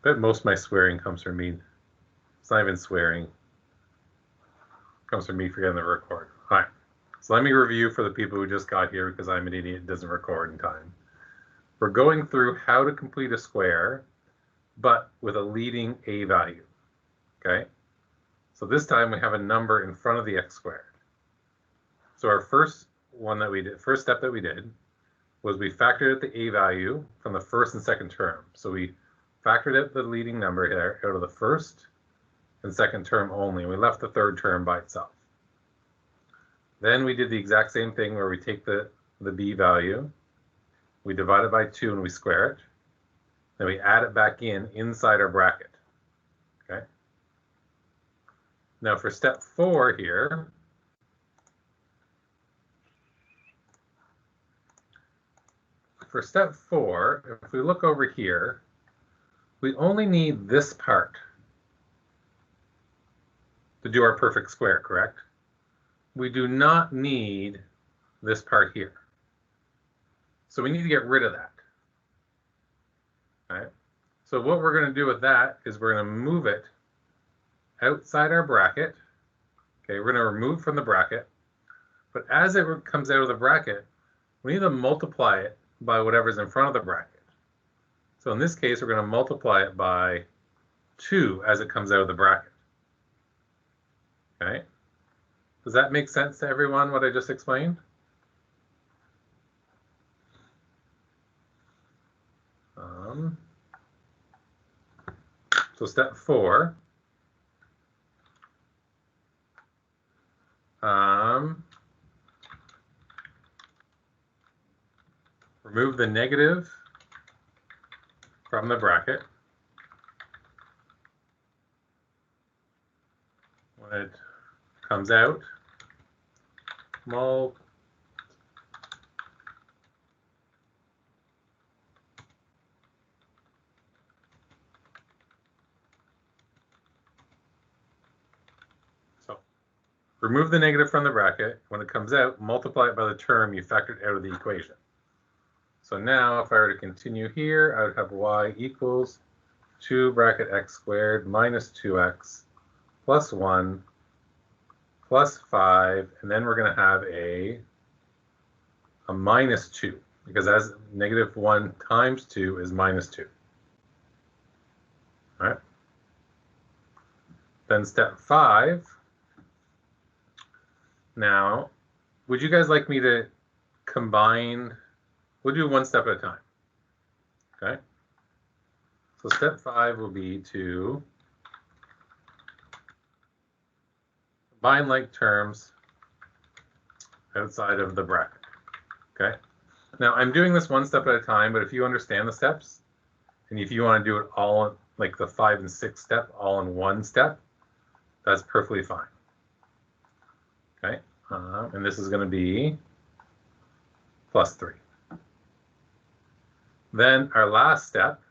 bet most of my swearing comes from me. It's not even swearing. It comes from me forgetting to record. All right. So let me review for the people who just got here because I'm an idiot and doesn't record in time. We're going through how to complete a square, but with a leading a value. Okay. So this time we have a number in front of the x squared. So our first step that we did was we factored out the a value from the first and second term. So we factored out the leading number here out of the first and second term only. We left the third term by itself. Then we did the exact same thing where we take the b value, we divide it by 2 and we square it. Then we add it back inside our bracket. Okay. Now for step 4 here, if we look over here, we only need this part to do our perfect square, correct? We do not need this part here. So we need to get rid of that. All right. So what we're going to do with that is we're going to move it outside our bracket. Okay, we're going to remove from the bracket. But as it comes out of the bracket, we need to multiply it by whatever's in front of the bracket. So in this case, we're going to multiply it by 2 as it comes out of the bracket. Okay. Does that make sense to everyone, what I just explained? So step 4. Remove the negative from the bracket. When it comes out, So remove the negative from the bracket. When it comes out, multiply it by the term you factored out of the equation. So now if I were to continue here, I would have y equals 2 bracket x squared minus 2x plus 1 plus 5, and then we're going to have a minus 2, because as negative 1 times 2 is minus 2. All right. Then step 5. Now, would you guys like me to combine? We'll do one step at a time. Okay. So step 5 will be to combine like terms outside of the bracket. Okay. Now I'm doing this one step at a time, but if you understand the steps, and if you want to do it all like the 5 and 6 step all in one step, that's perfectly fine. Okay. And this is going to be plus 3. Then our last step,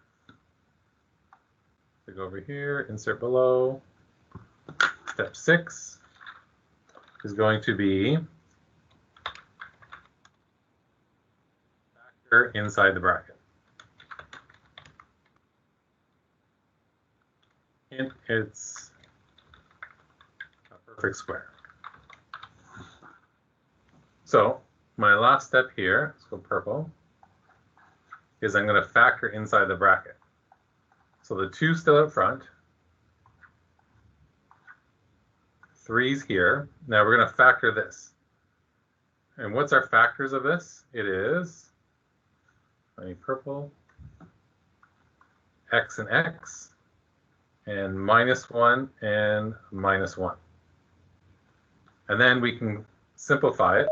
to go over here, insert below, step 6 is going to be factor inside the bracket. And it's a perfect square. So my last step here, let's go purple, is I'm going to factor inside the bracket. So the 2 still up front, 3's here. Now we're going to factor this. And what's our factors of this? It is, purple, x and x, and minus 1 and minus 1. And then we can simplify it.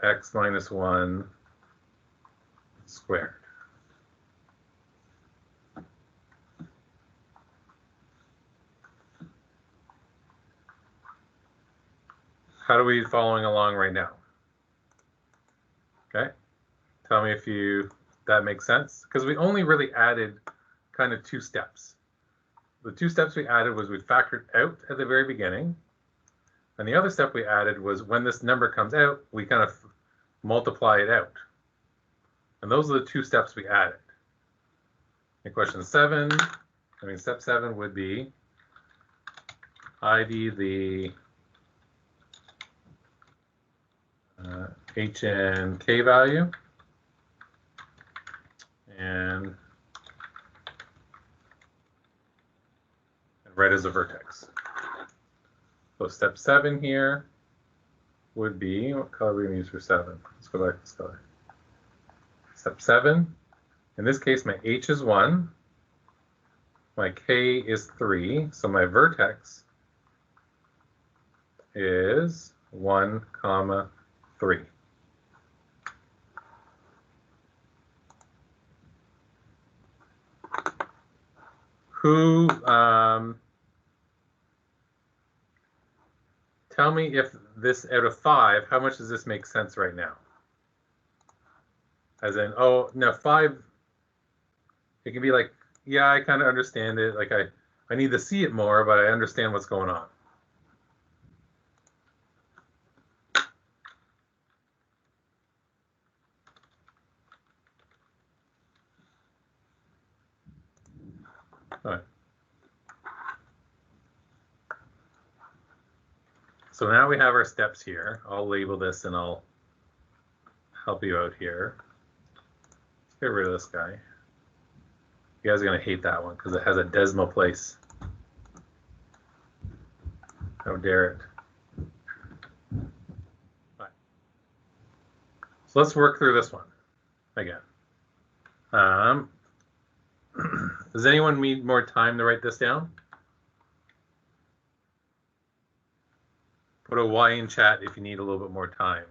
X minus 1 squared. How are we following along right now? Okay, tell me if that makes sense, because we only really added kind of 2 steps. The 2 steps we added was we factored out at the very beginning, and the other step we added was when this number comes out, we kind of multiply it out. And those are the two steps we added. In question 7, step 7 would be ID the H and K value, and red is a vertex. So step 7 here would be, what color are we going to use for 7? Let's go back to this color. Step 7, in this case my H is 1, my K is 3, so my vertex is 1, 3. Who, tell me if this out of 5, how much does this make sense right now? As in, oh, no, 5, it can be like, yeah, I kind of understand it. Like I need to see it more, but I understand what's going on. All right. So now we have our steps here. I'll label this and I'll help you out here. Let's get rid of this guy. You guys are going to hate that one because it has a decimal place. How dare it. Right. So let's work through this one again. Does anyone need more time to write this down? Put a Y in chat if you need a little bit more time.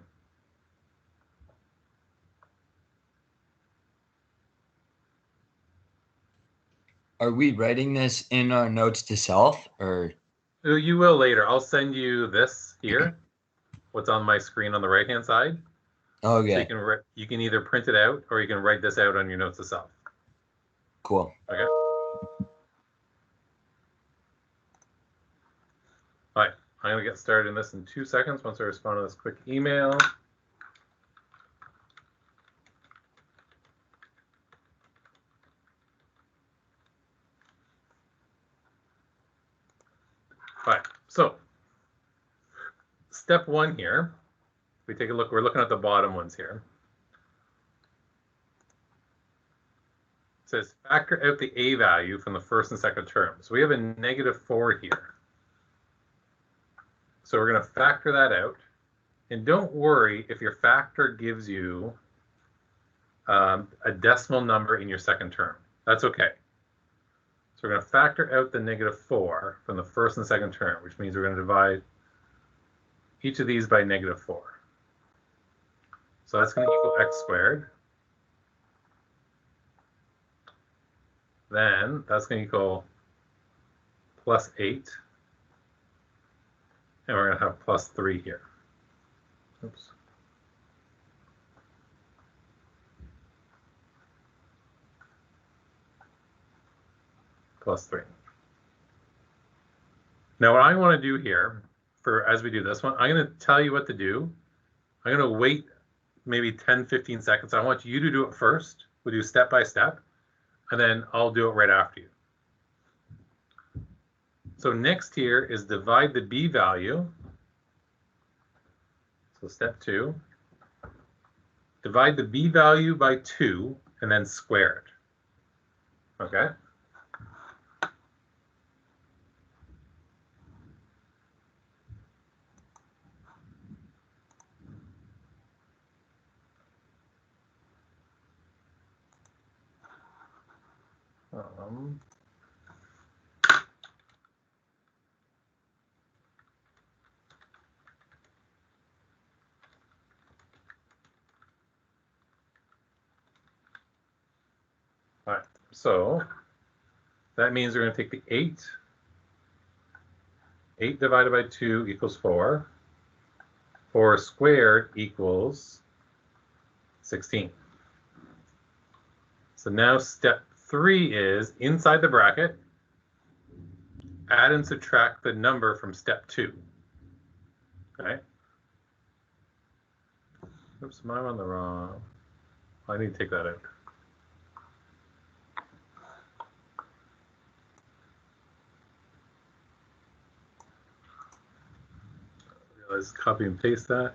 Are we writing this in our notes to self, or? You will later. I'll send you this here, what's on my screen on the right-hand side. Okay. So you can either print it out or you can write this out on your notes to self. Cool. Okay. All right. I'm going to get started in this in 2 seconds once I respond to this quick email. All right. So step 1 here, if we take a look, we're looking at the bottom ones here. It says factor out the A value from the first and second term. So we have a -4 here. So we're going to factor that out. And don't worry if your factor gives you a decimal number in your second term. That's okay. So we're going to factor out the -4 from the first and second term, which means we're going to divide each of these by -4. So that's going to equal x squared. Then that's going to equal +8. And we're going to have +3 here. Oops. +3. Now what I want to do here, as we do this one, I'm going to tell you what to do. I'm going to wait maybe 10, 15 seconds. I want you to do it first. We'll do step by step, and then I'll do it right after you. So next here is divide the B value. So step 2, divide the B value by 2 and then square it. Okay? All right, so that means we're going to take the 8. 8 divided by 2 equals 4. 4 squared equals 16. So now step 3 is, inside the bracket, add and subtract the number from step 2. Okay? Oops, am I on the wrong? I need to take that out. Let's copy and paste that.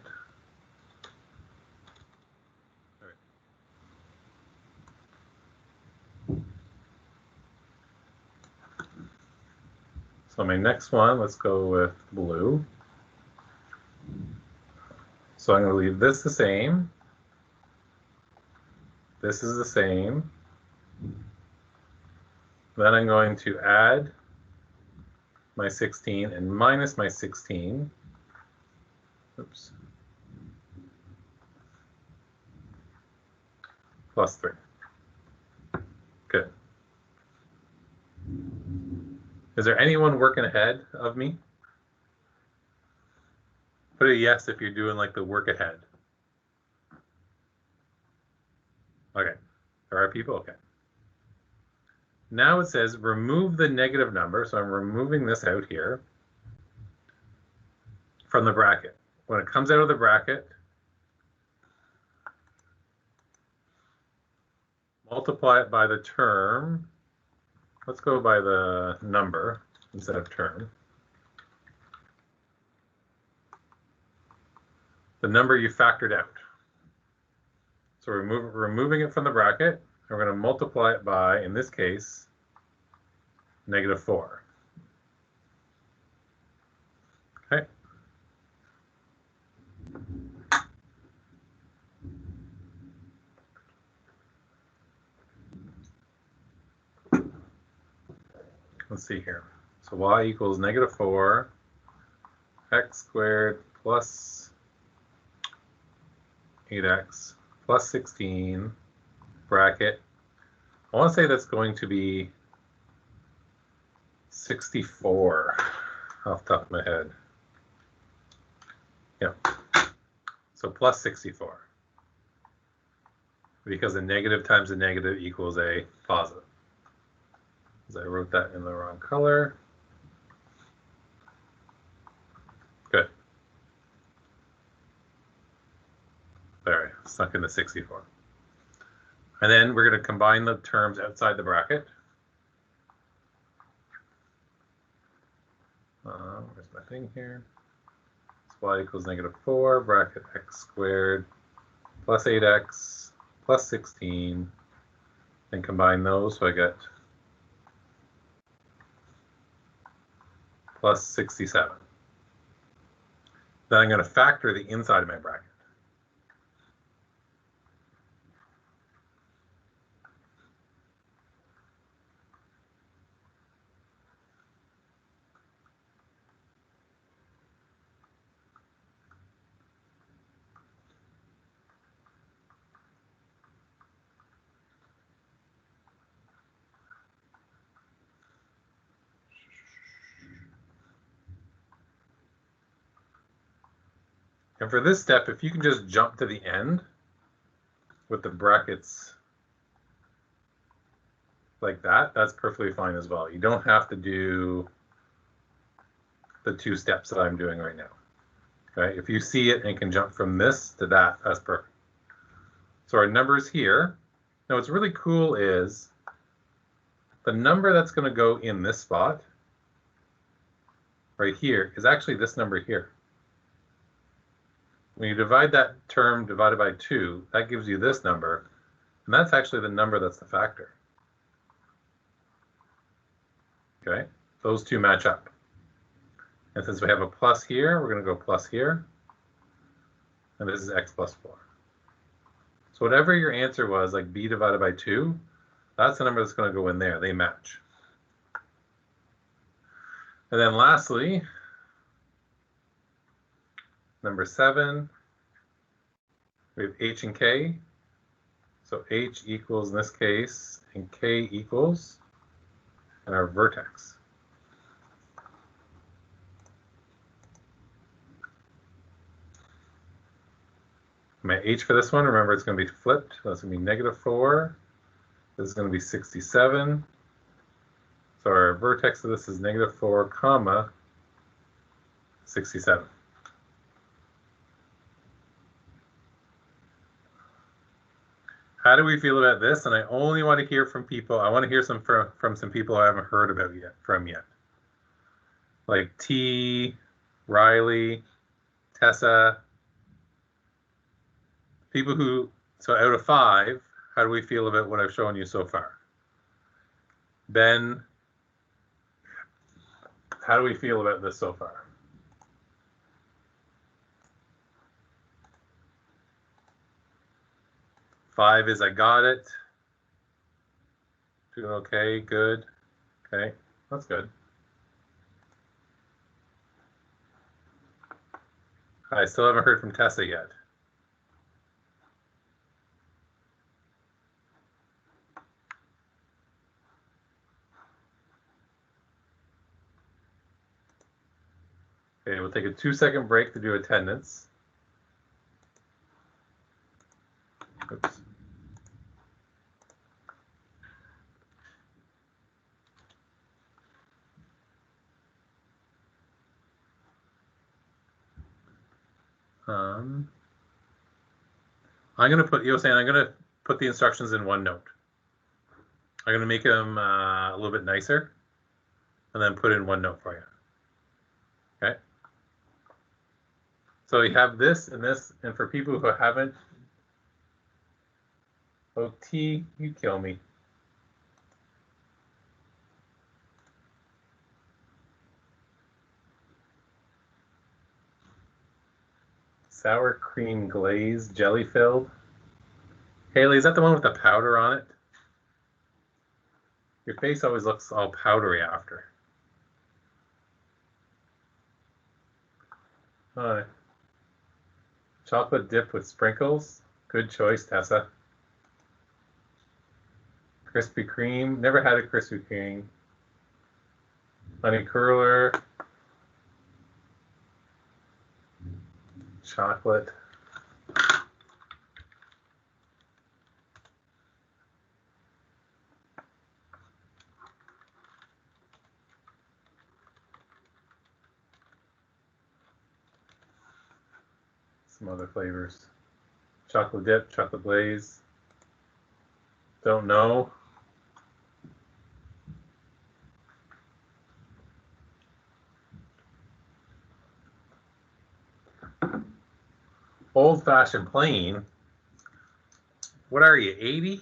All right. So my next one, let's go with blue. So I'm going to leave this the same. This is the same. Then I'm going to add my 16 and minus my 16. Oops. Plus 3. Good. Is there anyone working ahead of me? Put a yes if you're doing like the work ahead. Okay. There are people? Okay. Now it says remove the negative number. So I'm removing this out here from the bracket. When it comes out of the bracket, multiply it by the term. Let's go by the number instead of term. The number you factored out. So removing it from the bracket, we're going to multiply it by, in this case, -4. Okay. Let's see here. So y equals -4 x squared plus 8x plus 16 bracket. I want to say that's going to be 64 off the top of my head. Yeah. So plus 64. Because a negative times a negative equals a positive. Because I wrote that in the wrong color. Good. There, stuck in the 64. And then we're going to combine the terms outside the bracket. Where's my thing here? So y equals -4 bracket x squared plus 8x plus 16. And combine those, so I get plus 67. Then I'm going to factor the inside of my bracket. And for this step, if you can just jump to the end with the brackets like that, that's perfectly fine as well. You don't have to do the 2 steps that I'm doing right now. Okay, if you see it and can jump from this to that, that's perfect. So our numbers here. Now what's really cool is the number that's going to go in this spot right here is actually this number here. When you divide that term divided by 2, that gives you this number, and that's actually the number that's the factor. Okay, those two match up. And since we have a plus here, we're going to go plus here, and this is x plus 4. So whatever your answer was, like b divided by 2, that's the number that's going to go in there. They match. And then lastly, number 7, we have h and k. So h equals, in this case, and k equals, and our vertex. My h for this one, remember it's going to be flipped. That's going to be -4. This is going to be 67. So our vertex of this is -4, comma, 67. how do we feel about this? And I only want to hear from people. I want to hear from some people I haven't heard about yet. Like T, Riley, Tessa, people who, so out of 5, how do we feel about what I've shown you so far? Ben, how do we feel about this so far? Five is I got it. Doing okay, good. Okay, that's good. I still haven't heard from Tessa yet. Okay, we'll take a 2-second break to do attendance. Oops. I'm going to put, I'm going to put the instructions in OneNote. I'm going to make them a little bit nicer and then put in OneNote for you. Okay. So you have this, and for people who haven't, oh, T, you kill me. Sour cream glaze, jelly filled. Haley, is that the one with the powder on it? Your face always looks all powdery after. Chocolate dip with sprinkles. Good choice, Tessa. Krispy Kreme. Never had a Krispy Kreme. Honey curler. Chocolate. Some other flavors. Chocolate dip, chocolate glaze. Don't know. Old fashioned plain. What are you, 80?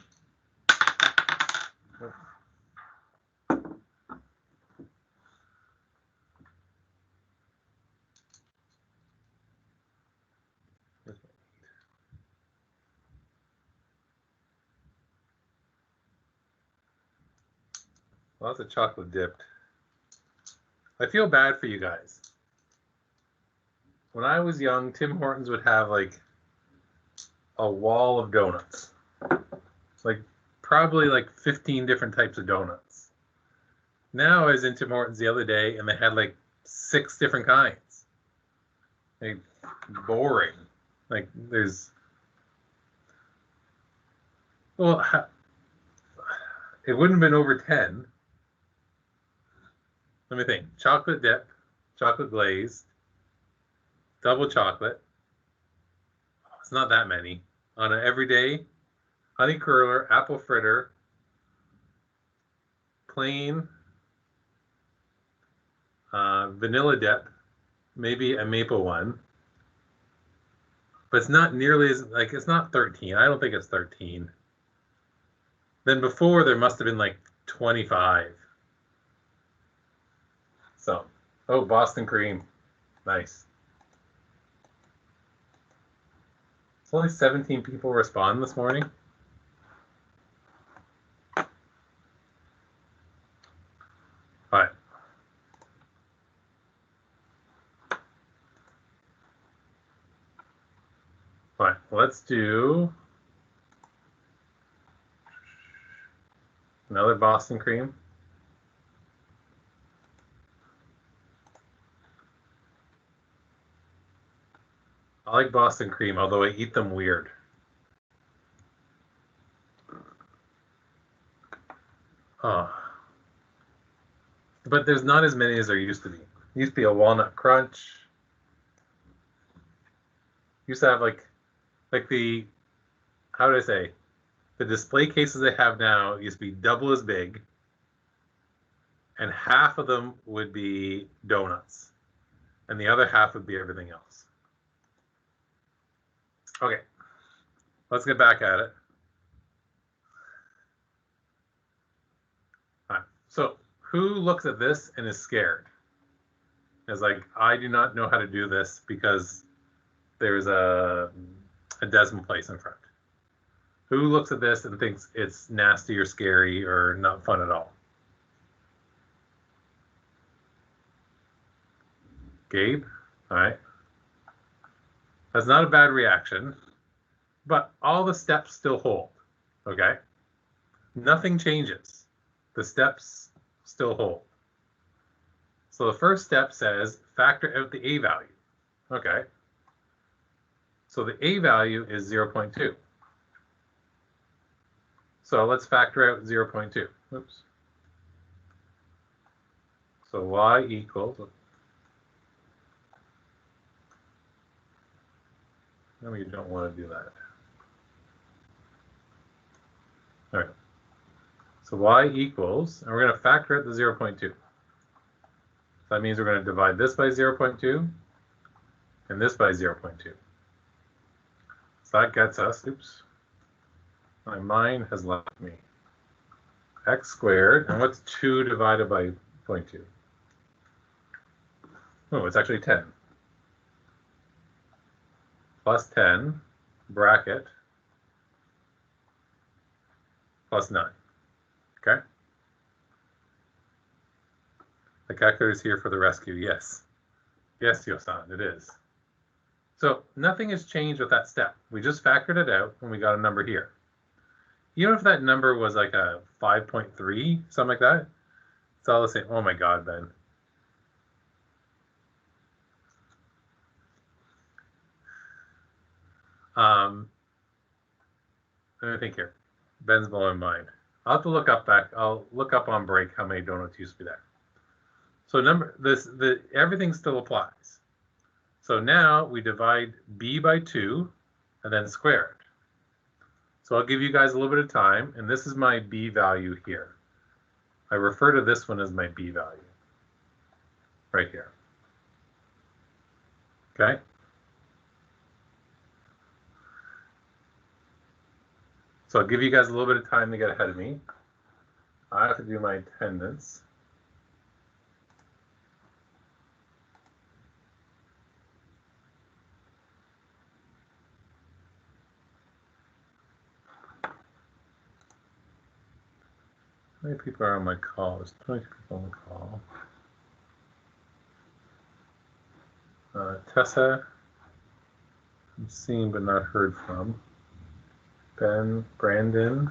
Lots of chocolate dipped. I feel bad for you guys. When I was young, Tim Hortons would have like a wall of donuts. Like probably like 15 different types of donuts. Now I was in Tim Hortons the other day and they had like 6 different kinds. Like boring. Like there's, well, it wouldn't have been over 10. Let me think. Chocolate dip, chocolate glazed, double chocolate. It's not that many. On an everyday, honey curler, apple fritter, plain, vanilla dip, maybe a maple one. But it's not nearly as, like, it's not 13. I don't think it's 13. Then before, there must have been like 25. So, oh, Boston cream. Nice. So only 17 people respond this morning. All right. All right, let's do another Boston cream. I like Boston cream, although I eat them weird. Oh. But there's not as many as there used to be. Used to be a walnut crunch. Used to have like the, how would I say? the display cases they have now used to be double as big, and half of them would be donuts, and the other half would be everything else. Okay, let's get back at it. All right. So who looks at this and is scared? It's like, I do not know how to do this because there's a decimal place in front. Who looks at this and thinks it's nasty or scary or not fun at all? Gabe? All right. That's not a bad reaction, but all the steps still hold, okay? Nothing changes. The steps still hold. So the first step says factor out the a value. Okay. So the a value is 0.2. So let's factor out 0.2. Oops. So y equals, no, you don't want to do that. All right. So y equals, and we're going to factor out the 0.2. So that means we're going to divide this by 0.2 and this by 0.2. So that gets us, oops, my mind has left me. X squared, and what's 2 divided by 0.2? Oh, it's actually 10. Plus 10, bracket, plus 9. Okay? The calculator is here for the rescue, yes. Yes, Yosan, it is. So nothing has changed with that step. We just factored it out and we got a number here. Even if that number was like a 5.3, something like that, it's all the same. Oh my God, Ben. Let me think here. Ben's blowing my mind. I'll have to look up I'll look up on break how many donuts used to be there. So everything still applies. So now we divide b by 2 and then square it. So I'll give you guys a little bit of time, and this is my b value here. I refer to this one as my b value, right here. Okay? So I'll give you guys a little bit of time to get ahead of me. I have to do my attendance. How many people are on my call? There's 20 people on the call. Tessa, I'm seen but not heard from. Ben, Brandon.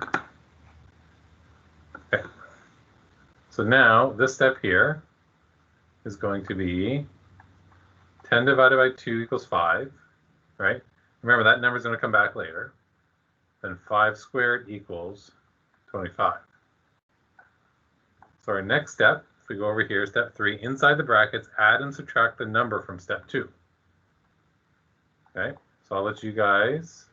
Okay. So now this step here is going to be 10 divided by 2 equals 5, right? Remember, that number is going to come back later. Then 5 squared equals 25. So our next step, if we go over here, step 3, inside the brackets, add and subtract the number from step 2. Okay, so I'll let you guys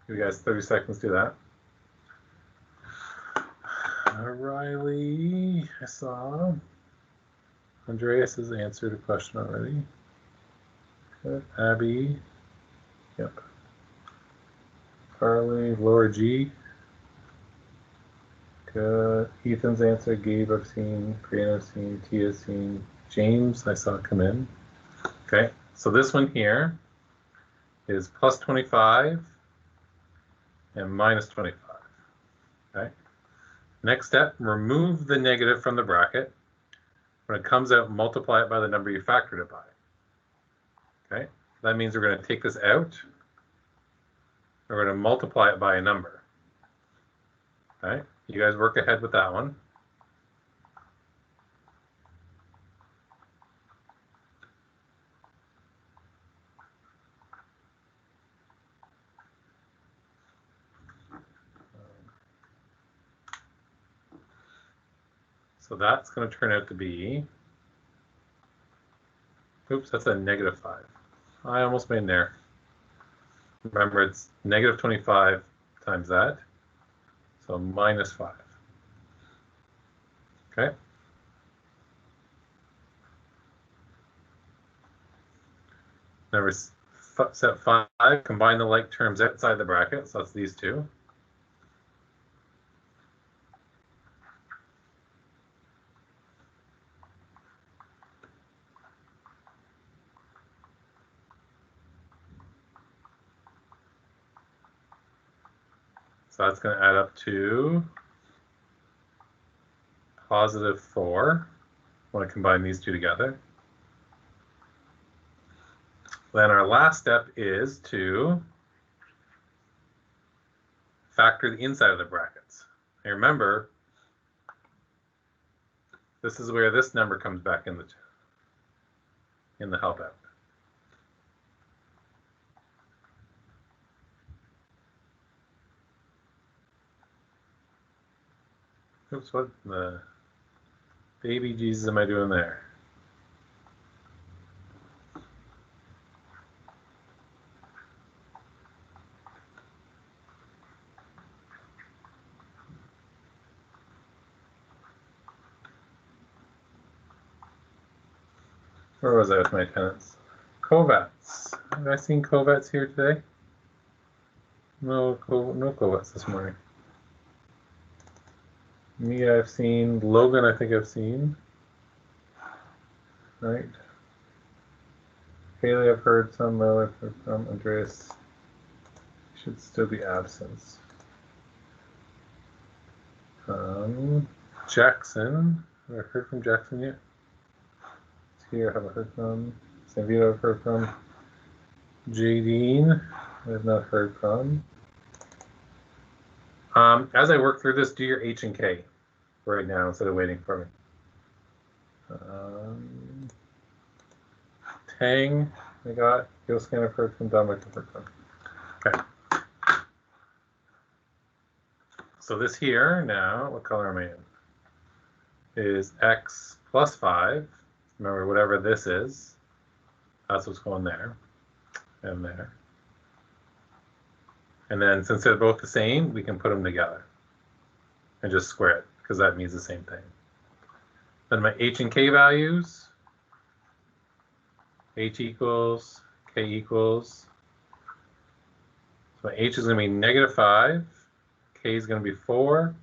give you guys 30 seconds to do that. Riley, I saw. Andreas has answered a question already. Good. Abby, yep. Carly, Laura G. Good. Ethan's answer. Gabe, I've seen. Brianna's seen. Tia's seen. James, I saw come in. Okay, so this one here is plus 25 and minus 25. Okay. Next step, remove the negative from the bracket. When it comes out, multiply it by the number you factored it by. Okay, that means we're going to take this out. We're going to multiply it by a number. Okay, you guys work ahead with that one. So that's going to turn out to be Oops, that's a -5. I almost made an error. Remember, it's -25 times that. So -5. Okay. Number set 5, combine the like terms outside the bracket. So that's these two. So that's going to add up to +4. I want to combine these two together. Then our last step is to factor the inside of the brackets. And remember, this is where this number comes back in the help out. Oops, what the baby Jesus am I doing there? Where was I with my tenants? Kovats. Have I seen Kovats here today? No Kovats this morning. Me, I've seen. Logan, I think I've seen. Right. Haley, I've heard some. I've heard from. Andreas should still be absent. Jackson. Have I heard from Jackson yet? Here, I haven't heard from. Sanvito, I've heard from. Jadine, I have not heard from. As I work through this, do your H and K right now instead of waiting for me. Tang, I got. Gilscan, I've heard from. Dominic, I've heard from. Okay. So this here now, what color am I in? Is X plus 5. Remember, whatever this is, that's what's going there and there. And then since they're both the same, we can put them together and just square it because that means the same thing. Then my H and K values, H equals, K equals. So my H is going to be -5, K is going to be 4.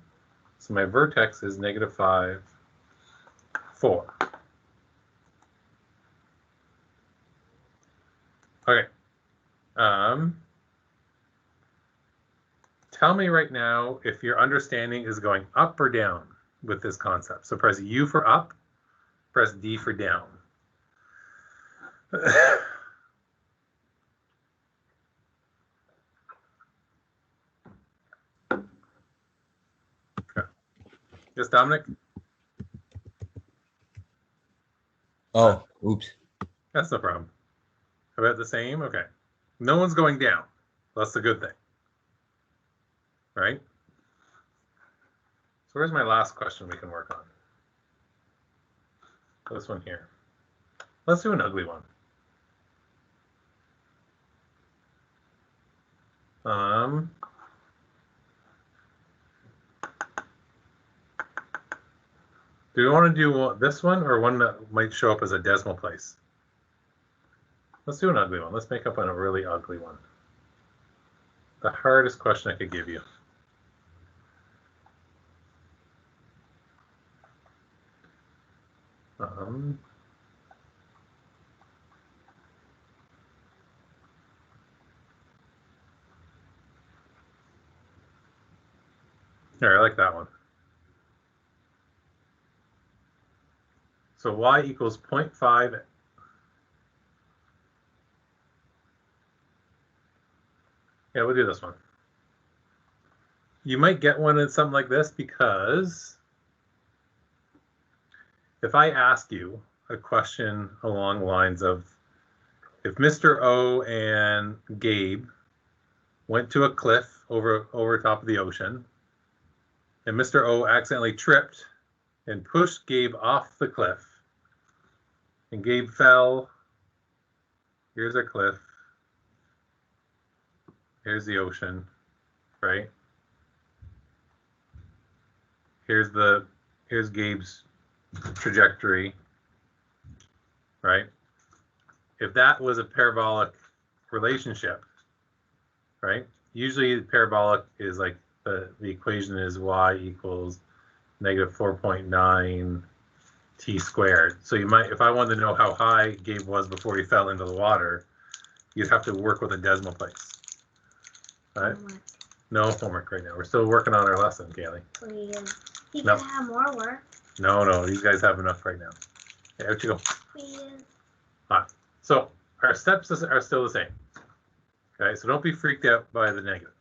So my vertex is -5, 4. Okay. Tell me right now if your understanding is going up or down with this concept. So press U for up, press D for down. Okay. Just Dominic? Oh, oops. That's no problem. About the same? Okay. No one's going down. That's the good thing. Right? So where's my last question we can work on? This one here. Let's do an ugly one. Do we want to do this one or one that might show up as a decimal place? Let's do an ugly one. Let's make up a really ugly one. The hardest question I could give you. Here, I like that one. So y equals 0.5. Yeah, we'll do this one. You might get one in something like this because if I ask you a question along the lines of, if Mr. O and Gabe went to a cliff over top of the ocean, and Mr. O accidentally tripped and pushed Gabe off the cliff, and Gabe fell Here's a cliff. Here's the ocean, right? Here's Gabe's trajectory, right? If that was a parabolic relationship, right? Usually the parabolic is like the equation is y equals negative 4.9 t squared. So you might, if I wanted to know how high Gabe was before he fell into the water, you'd have to work with a decimal place. Right? No homework right now. We're still working on our lesson, Kaylee. Please. You No. can have more work. No, these guys have enough right now. Okay, out you go. Please. All right. So our steps are still the same. Okay, so don't be freaked out by the negative.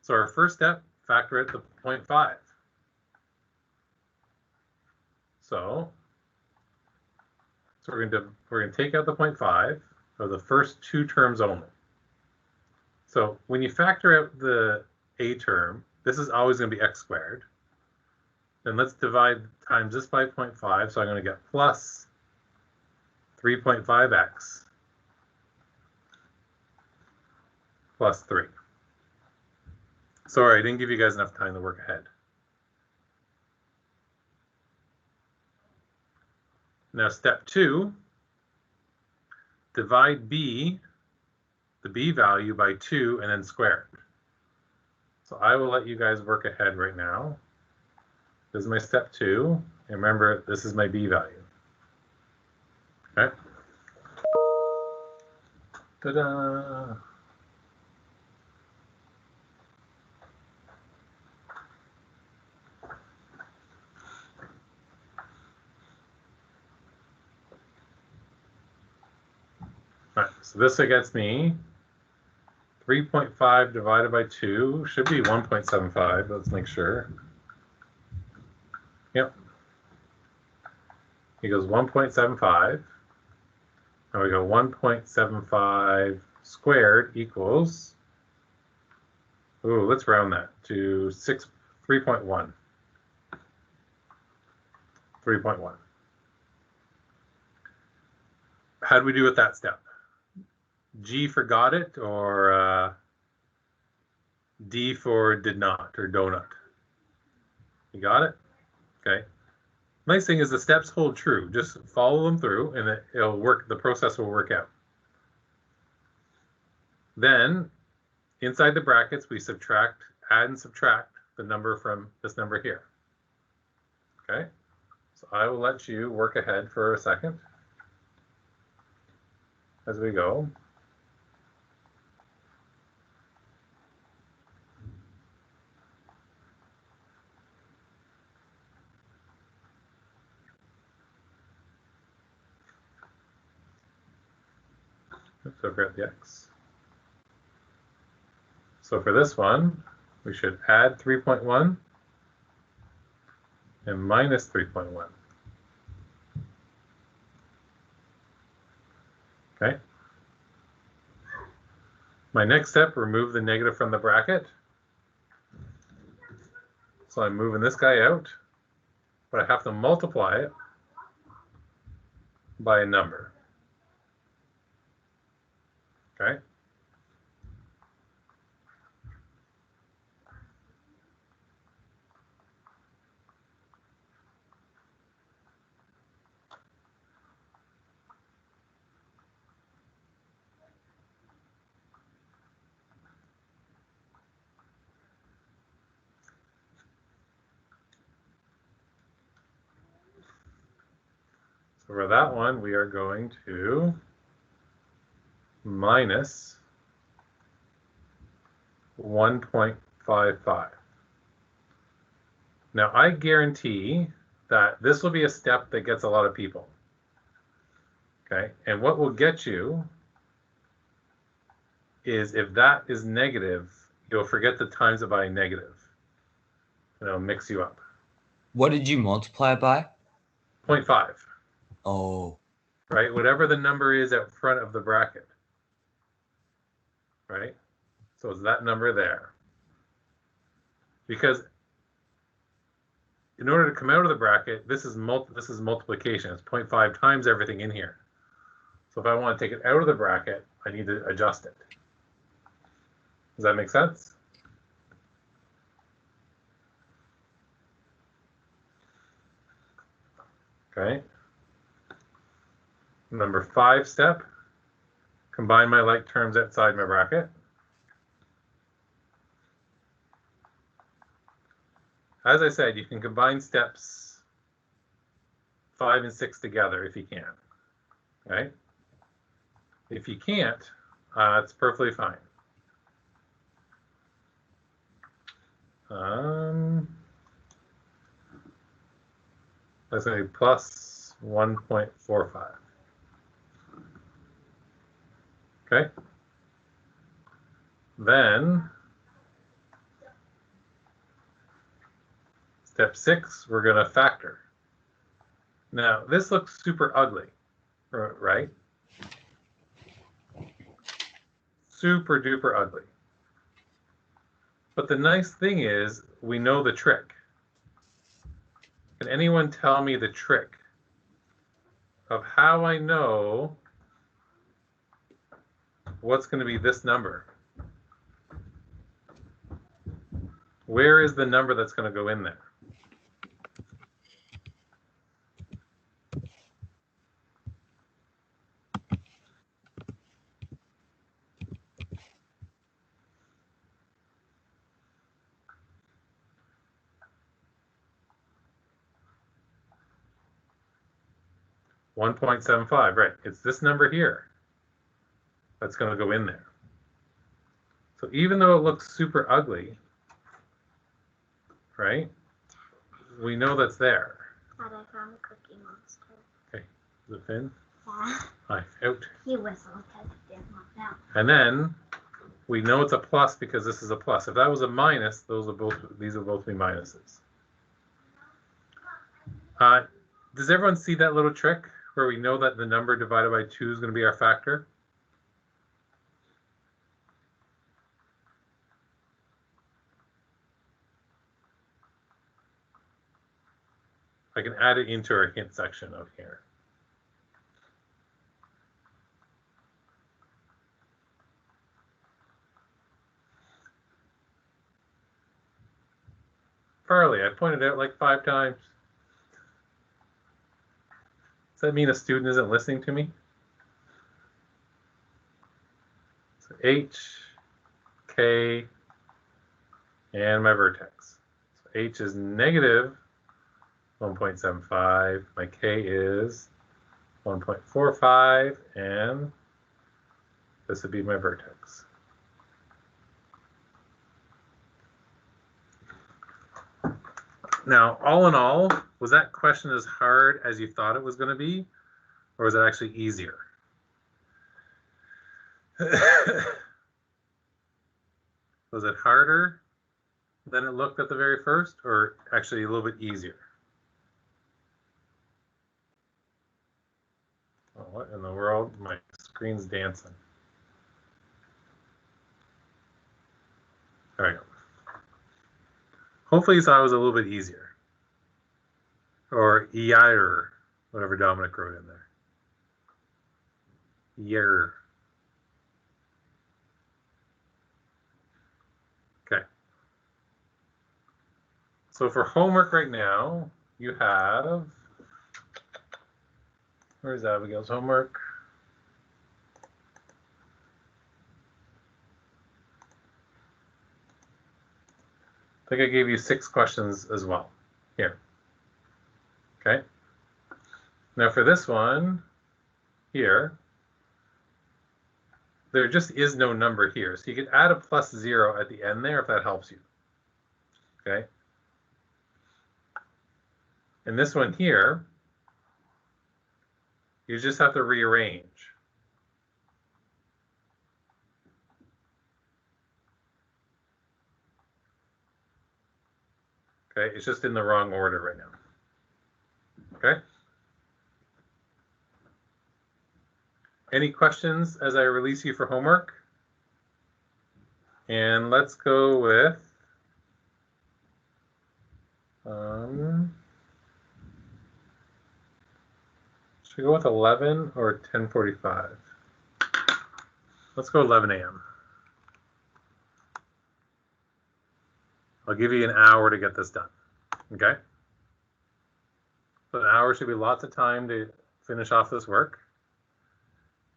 So our first step, factor it to 0.5. So we're going to take out the 0.5 of the first two terms only. So when you factor out the a term, this is always going to be x squared. Then let's divide times this by 0.5. So I'm going to get plus 3.5x plus 3. Sorry, I didn't give you guys enough time to work ahead. Now step 2, divide b, the b value, by 2 and then square it. So I will let you guys work ahead right now. This is my step 2. And remember, this is my b value. Okay. Ta-da! All right, so this gets me 3.5 divided by 2 should be 1.75. Let's make sure. Yep. He goes 1.75. And we go 1.75 squared equals, ooh, let's round that to 3.1. 3.1. How do we do with that step? G for got it, or D for did not, or donut? You got it? Okay. Nice thing is the steps hold true. Just follow them through and it'll work. The process will work out. Then inside the brackets, we add and subtract the number from this number here. Okay. So I will let you work ahead for a second as we go. Oops, I forgot the x. So for this one, we should add 3.1 and minus 3.1. Okay. My next step, remove the negative from the bracket. So I'm moving this guy out, but I have to multiply it by a number. Okay. So for that one, we are going to minus 1.55. Now I guarantee that this will be a step that gets a lot of people. Okay, and what will get you is if that is negative, you'll forget the times it by negative. And it'll mix you up. What did you multiply by? 0.5. Oh. Right, whatever the number is out front of the bracket. Right, so it's that number there. Because in order to come out of the bracket, this is multiplication. It's 0.5 times everything in here. So if I want to take it out of the bracket, I need to adjust it. Does that make sense? Okay. Number 5 step, combine my like terms outside my bracket. As I said, you can combine steps 5 and 6 together if you can. Okay? If you can't, it's perfectly fine. That's going to be plus 1.45. Okay? Then, step 6, we're going to factor. Now, this looks super ugly, right? Super duper ugly. But the nice thing is, we know the trick. Can anyone tell me the trick of how I know what's going to be this number? Where is the number that's going to go in there? $1.75, right? It's this number here that's going to go in there. So even though it looks super ugly, right? We know that's there. But I found Cookie Monster. Okay, is it Finn? Yeah. Hi, out. He whistled because he didn't want that. And then we know it's a plus because this is a plus. If that was a minus, these will both be minuses. Does everyone see that little trick where we know that the number divided by 2 is going to be our factor? I can add it into our hint section of here. Farley, I pointed out like 5 times. Does that mean a student isn't listening to me? So H, K, and my vertex. So H is negative 1.75. My K is 1.45, and this would be my vertex. Now, all in all, was that question as hard as you thought it was going to be, or was it actually easier? Was it harder than it looked at the very first, or actually a little bit easier? Oh, what in the world? My screen's dancing. There we go. Hopefully you thought it was a little bit easier. Or EIR, whatever Dominic wrote in there. Yer. Okay. So for homework right now, you have, where's Abigail's homework? I think I gave you 6 questions as well. Here. Okay. Now for this one here, there just is no number here. So you could add a +0 at the end there if that helps you. Okay. And this one here, you just have to rearrange. Okay, it's just in the wrong order right now. Okay. Any questions as I release you for homework? And let's go with Should we go with 11 or 10:45? Let's go 11 a.m. I'll give you an hour to get this done. Okay? So an hour should be lots of time to finish off this work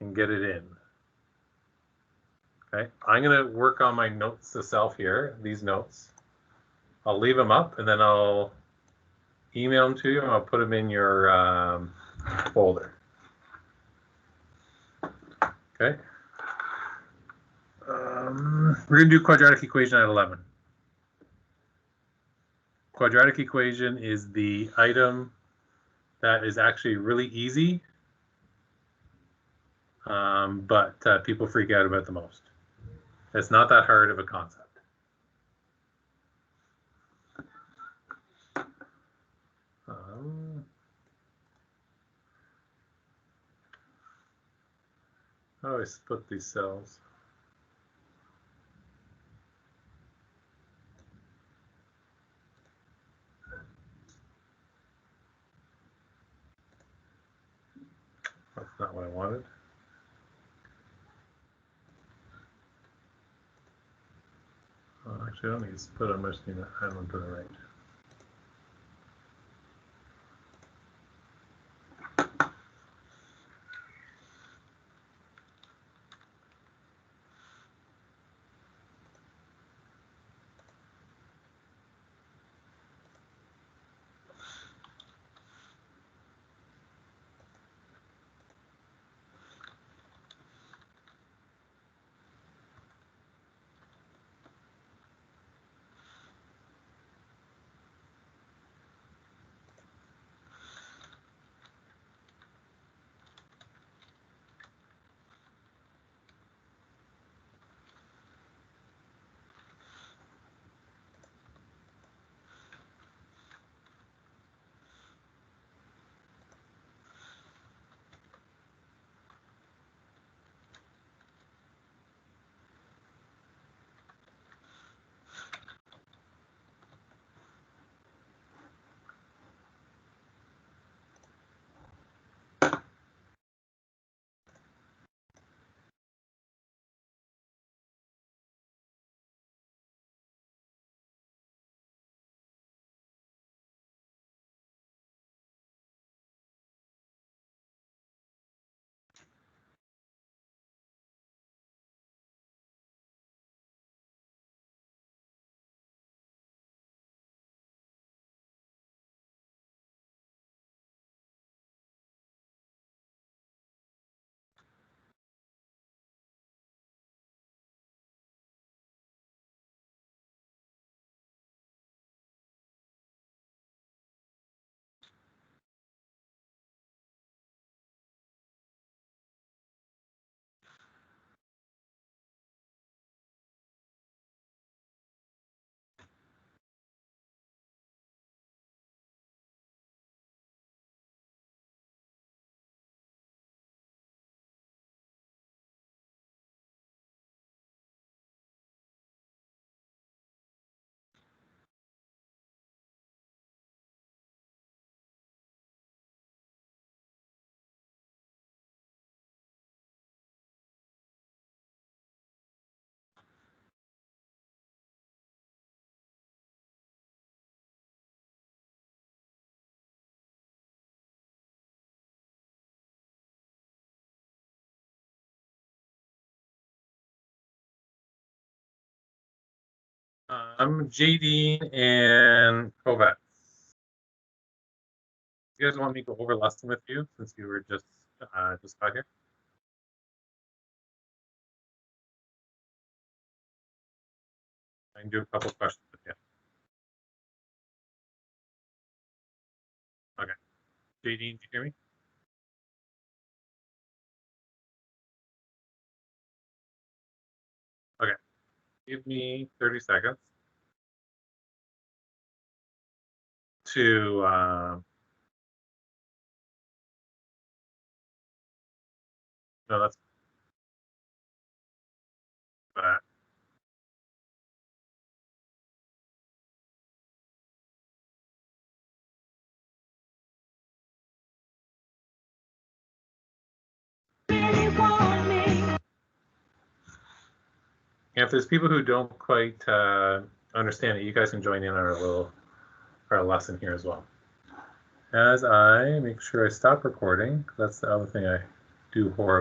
and get it in. Okay? I'm going to work on my notes to self here, these notes. I'll leave them up and then I'll email them to you and I'll put them in your folder. Okay? We're going to do quadratic equation at 11. Quadratic equation is the item that is actually really easy, but people freak out about the most. It's not that hard of a concept. How do I split these cells? That's not what I wanted. Actually, I don't need to split them. I just need to add one to the right. I'm JD and Kovacs. You guys want me to go over a lesson with you since you were just got here? I can do a couple questions with you. Okay. JD, did you hear me? Okay. Give me 30 seconds to no, that's that. And if there's people who don't quite understand it, you guys can join in our lesson here as well. As I make sure I stop recording, 'cause that's the other thing I do horribly.